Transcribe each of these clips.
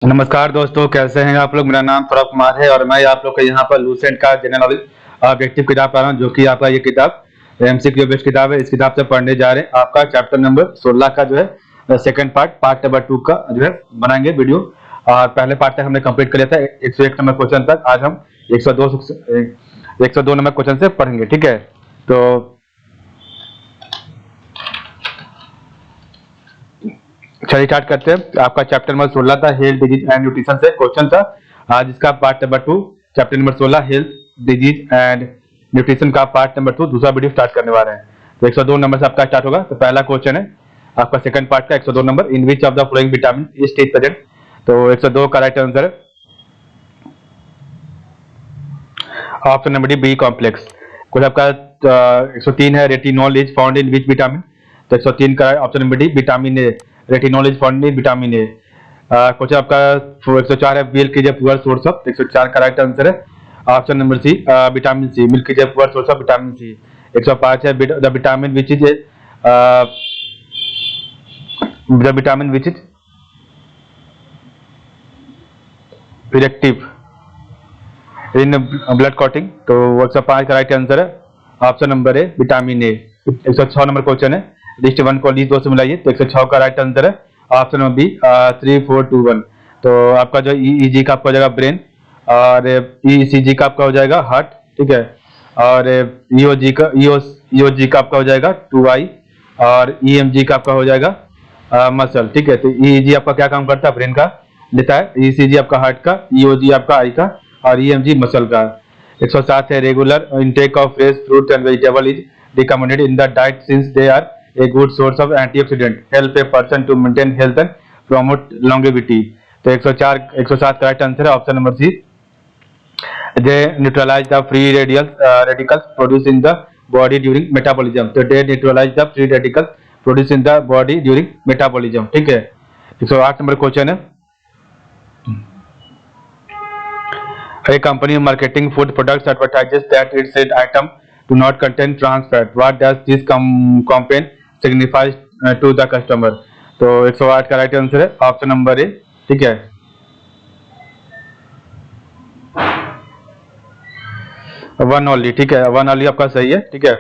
नमस्कार दोस्तों, कैसे हैं आप लोग। मेरा नाम सौरभ कुमार है और मैं आप लोग को यहाँ पर लूसेंट का जनरल नॉलेज ऑब्जेक्टिव किताब पढ़ा रहा हूँ, जो कि आपका ये किताब एमसीक्यू बेस्ड किताब है। इस किताब से पढ़ने जा रहे हैं आपका चैप्टर नंबर 16 का जो है सेकंड पार्ट नंबर 2 का जो है बनाएंगे वीडियो। और पहले पार्ट तक हमने कंप्लीट कर लिया था 101 नंबर क्वेश्चन तक। आज हम 102 नंबर क्वेश्चन से पढ़ेंगे, ठीक है। तो चलिए स्टार्ट करते हैं। आपका चैप्टर नंबर 16 था हेल्थ डिजीज एंड न्यूट्रिशन से क्वेश्चन था। आज इसका part number 2 chapter number 16 health disease and nutrition का पार्ट नंबर 2 दूसरा वीडियो स्टार्ट करने वाले हैं। तो 102 नंबर से आपका स्टार्ट होगा। तो पहला क्वेश्चन है आपका सेकंड पार्ट का 102 number, in which of the following vitamin is stage present. तो 102 का राइट आंसर है option number D, B complex. कुछ आपका 103 है retinol is found in which vitamin. तो 103 का option number D vitamin A, retinol is found in vitamin A. Question आपका 104 है milk is a poor source of. 104 का right answer है option number C, vitamin C. Milk is a poor source of vitamin C. 105 है the vitamin which is the vitamin which is effective in blood clotting. तो 105 का right answer है option number A, vitamin A. 106 number question है list 1 को list 2 से मिलाइए। तो 106 का राइट आंसर है ऑप्शन नंबर बी, 3421। तो आपका जो ईईजी का आपका हो जाएगा ब्रेन, और ईसीजी का आपका हो जाएगा हार्ट, ठीक है। और ईओजी का आपका हो जाएगा 2 आई, और ईएमजी का आपका हो जाएगा मसल, ठीक है। तो ईईजी आपका क्या काम करता है, ब्रेन का लेता है। ईसीजी आपका हार्ट का, ईओजी आपका आई का, और ईएमजी मसल का। 107 है regular intake of fresh fruit and vegetable is recommended in the diet since they are a good source of antioxidant, help a person to maintain health and promote longevity। तो 107 correct answer है option number C, they neutralize the free radicals produced in the body during metabolism। तो they neutralize the free radicals produced in the body during metabolism, ठीक है। 108 number question है a company marketing food products advertises that its item do not contain trans fat. What does this campaign signifies to the customer। तो 108 का right answer है option number ए, ठीक है। One only, ठीक है, वन ओनली आपका सही है, ठीक है।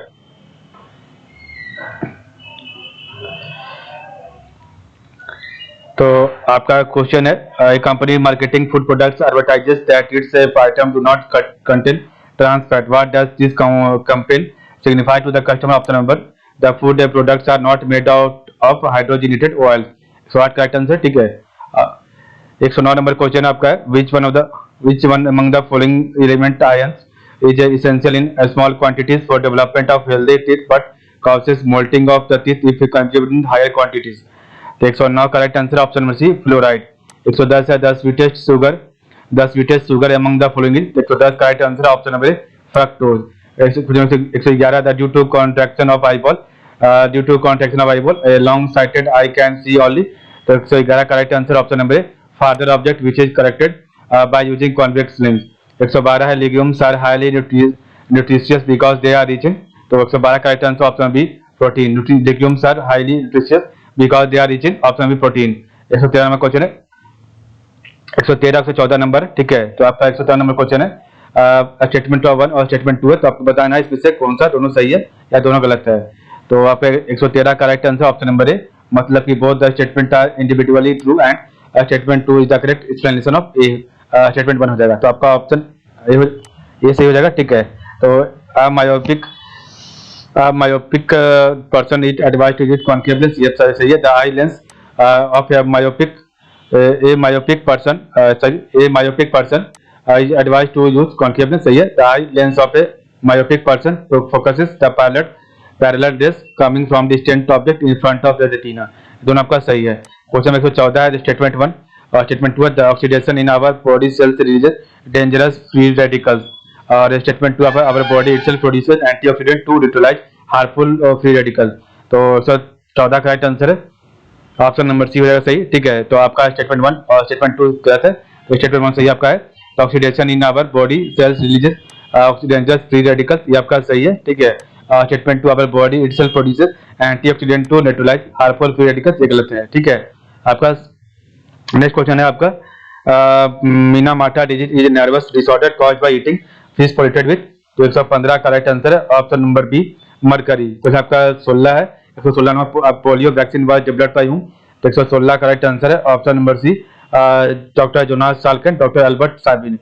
तो आपका क्वेश्चन है company marketing food products advertises that its item do not contain trans fat. What does this campaign signify to the customer. Option number the food products are not made out of hydrogenated oil. So what correct answer, ठीक है। 109 number question आपका है which one among the following element ions is essential in small quantities for development of healthy teeth but causes molting of the teeth if consumed in higher quantities। तो 109 correct answer option number C, fluoride. 110 है the sweetest sugar among the following is. 110 correct answer option number A, fructose. 111 the due to contraction of eyeball a long sighted eye can see only. तो 111 correct answer option number A, farther object which is corrected by using convex lens. 112 है legumes are highly nutritious because they are rich in. तो 112 correct answer option B, protein. Legumes are highly nutritious because they are rich in, option B protein. 113 number question है 113 114 number, ठीक है। तो आपका 113 number question है statement 1 और statement 2 है। तो आपको बताना है इसमें से कौन सा दोनों सही है या दोनों गलत है। तो आपका 113 का right answer option number A, मतलब कि both the statement are individually true and statement 2 is the correct explanation of A. Statement 1 हो जाएगा। तो आपका ऑप्शन ये सही हो जाएगा, ठीक है। तो myopic person is advised to use concave lens। ये सही है। The eye lens of a myopic person is advised to use concave lens। सही है। The eye lens of a myopic person focuses the parallel rays coming from distant object in front of the retina। दोनों आपका सही है। Question 114 है statement 1 और statement 2 है the oxidation in our body cells releases dangerous free radicals. और statement 2 our body itself produces antioxidant to neutralise harmful free radical. तो 114 का राइट आंसर है ऑप्शन नंबर सी हो जाएगा, सही, ठीक है। तो आपका स्टेटमेंट 1 और स्टेटमेंट 2 गलत है। तो स्टेटमेंट 1 सही आपका है। तो oxidation in our body cells releases dangerous free radicals, ये आपका सही है, ठीक है। Statement 2 our body itself produces antioxidant to neutralise harmful free radicals, ये गलत है, ठीक है। आपका नेक्स्ट क्वेश्चन है आपका Minamata disease is a nervous disorder caused by eating fish polluted with, तो 115 करेक्ट आंसर है option number B mercury. Question आपका 16 है, 116 number polio vaccine was developed by who, तो 116 करेक्ट आंसर है option number C doctor Jonas Salk and, doctor Albert Sabin.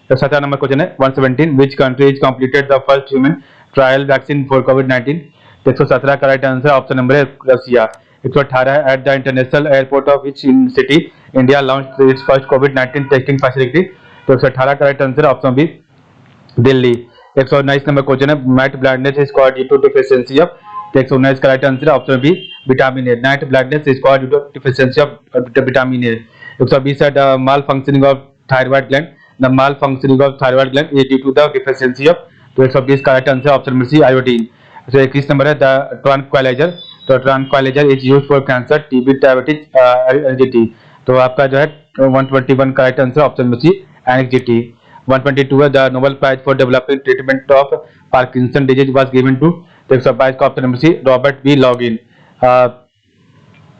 तो 17 number question है 117 which country is completed the first human trial vaccine for कोविड-19, तो 117 correct answer option number है Russia. 118 at the international airport of which in city India launch its first कोविड-19 testing facility, तो 118 correct answer option B Delhi. 119 number question है night blindness is called due to deficiency of, तो 119 correct answer option B vitamin A, night blindness is called due to deficiency of vitamin A. 120 है the malfunctioning of thyroid gland, the malfunctioning of thyroid gland is due to the deficiency of, तो 120 correct answer option number C iodine. 21 number है the tranquilliser, तो tranquilliser is used for cancer, TB, diabetes, anxiety, तो आपका जो है 121 correct answer option number C anxiety. 122 है the Nobel prize for developing treatment of Parkinson disease was given to, तो 122 का option number C Robert B Logan.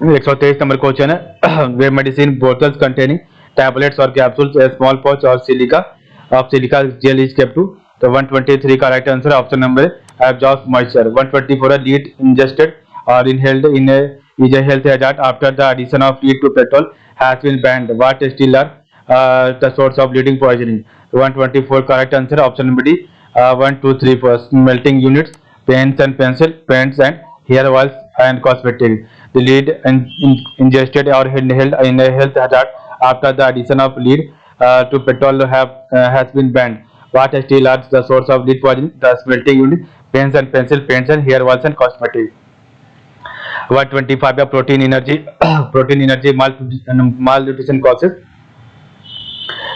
123 number question है why medicine bottles containing tablets और capsules small pouch और silica gel is kept to, तो 123 का right answer option number है absorb moisture. 124 है lead ingested और inhaled in is a health hazard after the addition of lead to petrol has been banned, what still are the source of leading poisoning, 124 correct answer option number D 1 2 3 4 melting units, pens and pencil, paints and hair oils and cosmetics. The lead ingested or inhaled in a health hazard after the addition of lead to petrol has been banned, what still are the source of lead poisoning, the melting unit, pens and pencil, paints and hair oils and cosmetics. 125 protein energy malnutrition causes,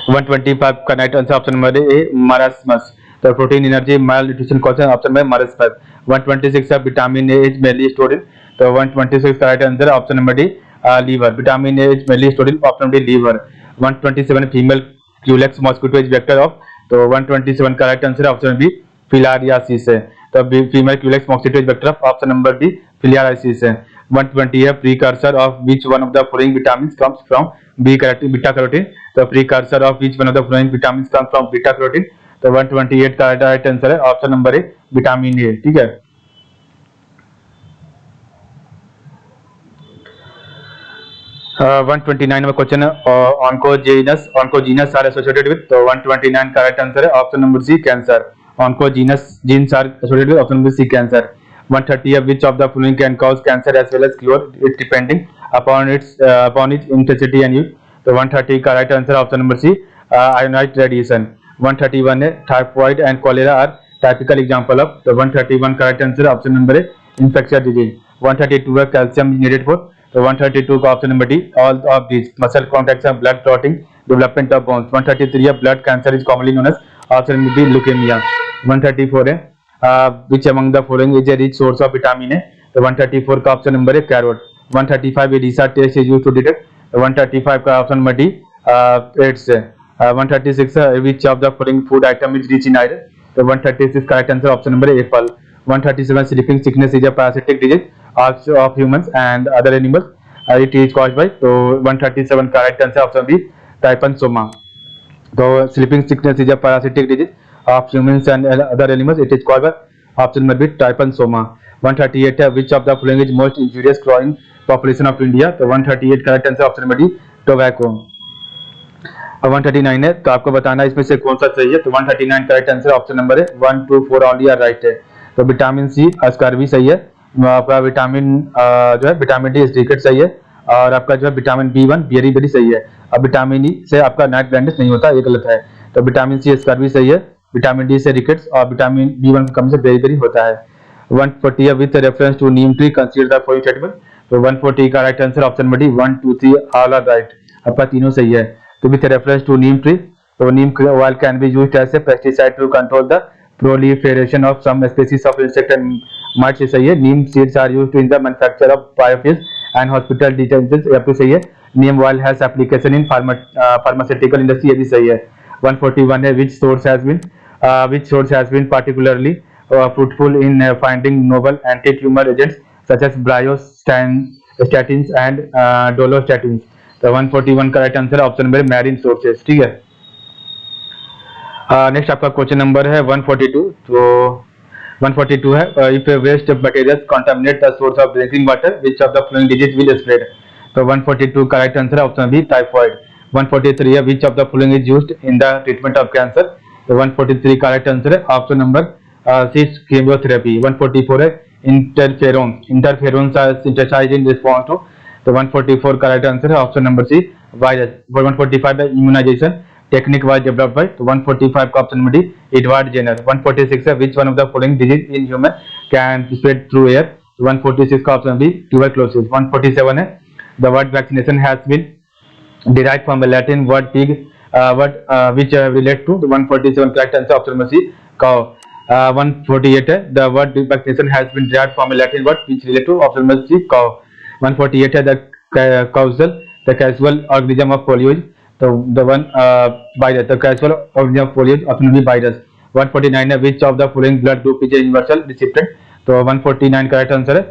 125 का right answer option number A marasmus, तो protein energy malnutrition causes option में मारास्मस। 126 vitamin A is mainly stored in, तो 126 का right answer option number D liver, vitamin A is mainly stored in option number D liver. 127 female culex mosquito is vector of, तो 127 का right answer option B filariasis है, तो female culex mosquito is vector of option number D filariasis है। 120 है precursor of which one of the following vitamins comes from beta carotene, तो precursor of which one of the following vitamins comes from beta carotene, तो 128 का right answer है option number A vitamin A. ठीक है, one 29 number question है ऑन्कोजीनस are associated with, तो 129 का right answer है option number C cancer, oncogenous genes are associated with option number C cancer. 130 है which of the following can cause cancer as well as cure it depending upon its intensity and use, तो 130 का right answer option number C ionized radiation। 131 है typhoid and cholera are typical example of, तो 131 का right answer option number है infectious disease. 132 है calcium needed for, तो 132 का option number D all of this muscle contraction blood clotting development of bones. 133 है blood cancer is commonly known as option number B leukemia. 134 है which among the following is a rich source of vitamin A, तो 134 का option number है carrot. 135 ELISA test is used to detect, तो 135 का option number D ads है। 136 which of the following food item is rich in iron, तो 136 correct answer option number है Apple. 137 sleeping sickness is a parasitic disease of humans and other animals, it is caused by, तो 137 correct answer option B ट्राइपनसोमा, तो sleeping sickness is a parasitic disease of humans and other animals, it is called by option number B trypanosoma। 138 है which of the following is most injurious growing population of India, तो 138 correct answer option number D tobacco. 139 है, तो आपको बताना है इसमें से कौन सा सही है, तो 139 करेक्ट आंसर ऑप्शन नंबर है 1 2 4 ऑनली आर राइट है, तो विटामिन सी स्कर्वी सही है, आपका विटामिन जो है विटामिन डी स्टिकेट सही है, और आपका जो है विटामिन B1 बेरी सही है। अब विटामिन ई से आपका नाइट ब्लाइंडनेस नहीं होता, ये गलत है, तो विटामिन सी स्कर्वी सही है, विटामिन डी से रिकेट्स और विटामिन B1 की कमी से बेरी होता है। 140 with reference to neem tree consider the following statement, तो 140 का right answer option number D 1 2 3 all are right, आपका तीनों सही है। तो with reference to neem tree, तो neem oil can be used as a pesticide to control the proliferation of some species of insect and mites, सही है। Neem seeds are used in the manufacture of biofuels and hospital detergents, ये भी सही है। Neem oil has application in pharmaceutical industry, ये भी सही है। 141 है which source has been particularly fruitful in finding novel anti-tumor agents such as bryostatins and dolostatins, तो 141 का राइट आंसर है ऑप्शन नंबर मैरीन सोर्सेज, ठीक है। नेक्स्ट आपका क्वेश्चन नंबर है 142। तो 142 है if waste materials contaminate the source of drinking water which of the following disease will spread. तो 142 का राइट आंसर है ऑप्शन बी टाइफाइड। 143 है which of the following is used in the treatment of cancer. तो 143 का right answer है option number C chemotherapy. 144 है interferons are synthesized in response to. तो 144 का राइट आंसर है ऑप्शन नंबर सी वायरस। 145 है immunisation technique was developed by. तो 145 का option number D Edward Jenner. 146 है which one of the following disease in human can spread through air. 146 का option B tuberculosis. 147 है the word vaccination has been derived from the Latin word pig, which relate to the 147 correct answer option number C cow. 148 है the word vaccination has been derived from a Latin word which relate to option number C cow. 148 है the casual organism of polio. तो the one virus the casual organism of polio option number virus. 149 है which of the following blood group is a universal recipient. तो 149 correct answer है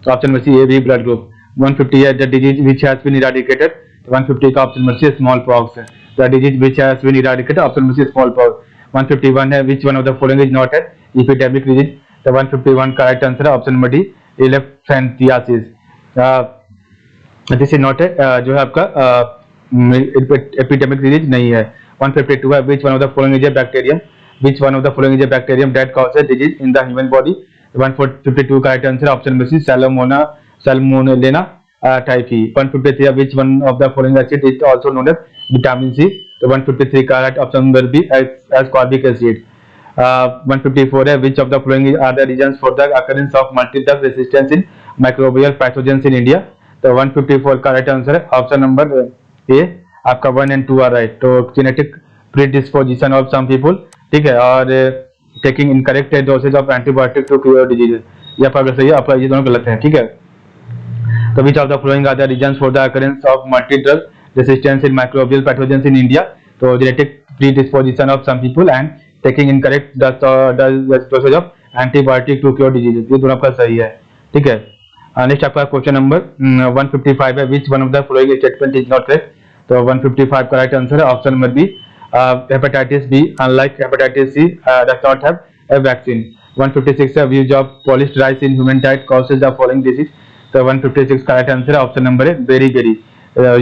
option number C A B blood group. 150 है the disease which has been eradicated. 150 का option number C smallpox है। The disease which has been eradicated option number C smallpox. 151 है which one of the following is not an epidemic disease. तो 151 का right answer है option number D elephantiasis. This is not a जो है आपका epidemic disease नहीं है। 152 है which one of the following is a bacterium. Which one of the following is a bacterium that causes disease in the human body. 152 का right answer option number C salmonella typhi. 153 which one of the following acid is also known as vitamin C। तो 153 का right option number B ascorbic acid। 154 है which of the following are the reasons for the occurrence of multi-drug resistance in microbial pathogens in India। तो 154 का right answer है option number A आपका 1 and 2 are right. तो genetic predisposition of some people, ठीक है, और taking incorrect dosage of antibiotic to cure disease, ये आपका सही है, आपका ये दोनों गलत है, ठीक है। तो which of the following are the reasons for the occurrence of multi-drug resistance in microbial pathogens in India। तो genetic predisposition of some people and taking incorrect dosage of antibiotic to cure diseases, ये दोनों आपका सही है, ठीक है। Next आपका question number 155 है which one of the following statement is not correct। तो 155 का राइट आंसर है option number B hepatitis B unlike hepatitis C does not have a vaccine। 156 है use of polished rice in human diet causes the following disease। तो 156 का right answer है option number है beriberi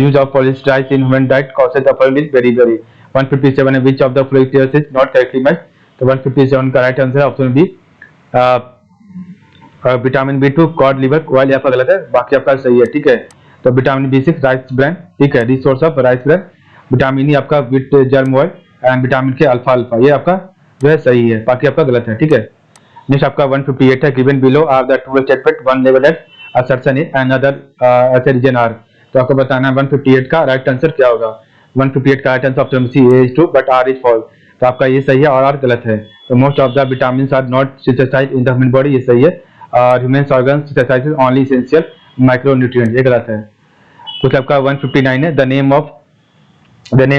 use of polished rice in human diet causes the following is beriberi. 157 है which of the following tears is not correctly matched. तो 157 का right answer है option B vitamin B two cod liver oil, आपका गलत है, बाकी आपका सही है, ठीक है। तो विटामिन बी6 राइस ब्रांड, ठीक है, resource of rice brand. Vitamin E आपका विट जर्म ऑयल एंड विटामिन के अल्फा अल्फा, ये आपका जो है सही है, बाकी आपका गलत है, ठीक है। नेक्स्ट आपका 158 है given below are the two statement one labelled assertion is another ऐसे रीजन आर। तो आपको बताना है 158 का राइट आंसर क्या होगा। 158 का right answer option C A is true but R is false. तो आपका ये सही है और आर गलत है। तो most of the vitamins are not synthesised in the human body, ये सही है, और human organ synthesises only essential micronutrient, ये गलत है। कुछ आपका 159 है the name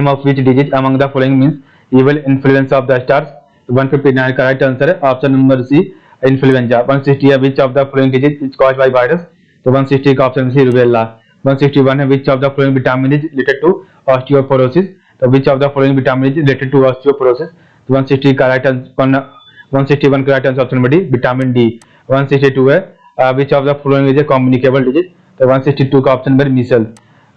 of which disease among the following means evil influence of the stars. 159 का राइट आंसर है ऑप्शन नंबर सी इन्फ्लुएंजा। 160 है which of the following disease is caused by virus। तो 160 का ऑप्शन सी रूबेला। 161 है which of the following vitamin is related to osteoporosis। तो which of the following vitamin is related to osteoporosis। तो 160 का right answer 161 का right answer option number D vitamin D. 162 है which of the following is a communicable disease। तो 162 का option number मीसल।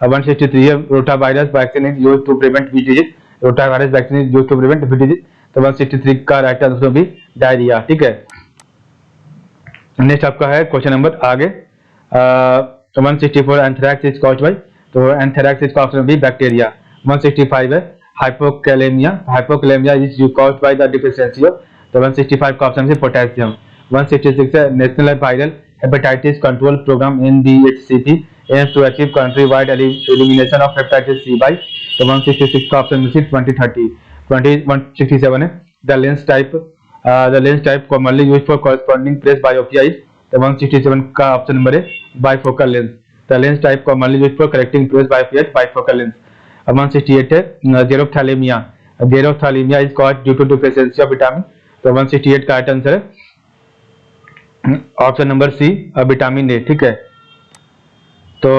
163 है rotavirus vaccine is used to prevent which disease. Rotavirus vaccine is used to prevent which disease. तो 163 का right answer भी diarrhoea, ठीक है। Next आपका है क्वेश्चन नंबर आगे 164 एंथ्रैक्स इज कॉज्ड बाय। तो anthrax is caused by bacteria. 165 है hypokalaemia is caused by the deficiency of. तो 165 का ऑप्शन है पोटेशियम। 166 है national viral hepatitis control programme in DHCP aims to achieve country wide elimination of hepatitis C by। तो 166 का option है 2030। 167 है the lens type commonly used for corresponding presbyopia is। तो 167 का ऑप्शन नंबर है bifocal lens। the lens type commonly used for correcting presbyopia is bifocal lens। 168 है xerophthalmia is caused due to deficiency of vitamin। तो 168 का right answer है option number C vitamin A, ठीक है। तो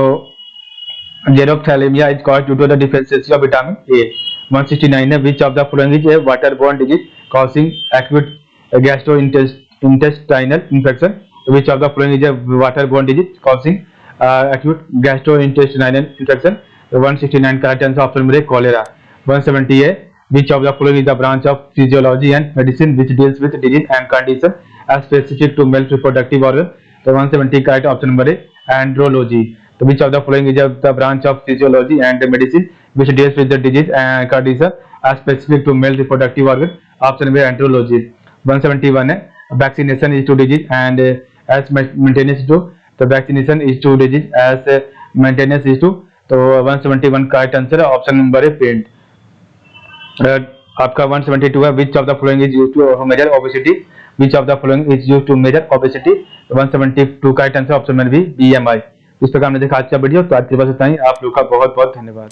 Xerophthalaemia is caused due to the deficiency of vitamin A. 169 है which of the following is a waterborne disease causing acute gastrointestinal infection. Which of the following is a waterborne disease causing acute gastrointestinal infection. 169 correct answer option number A cholera. 170 है which of the following is the branch of physiology and medicine which deals with disease and condition as specific to male reproductive organ. तो 170 correct option number A andrology. तो which of the following is the branch of physiology and medicine which deals with the disease and condition as specific to male reproductive organ. Option number andrology. 171 है vaccination is to disease and as maintenance to. तो vaccination is to disease as maintenance is to. तो 171 correct answer है option number है paint. आपका 172 है which of the following is used to measure obesity. Which of the following is used to measure obesity. 172 correct answer option number B BMI. इस प्रकार हमने देखा आज का वीडियो. तो आज के बस इतना ही. आप लोग का बहुत बहुत धन्यवाद.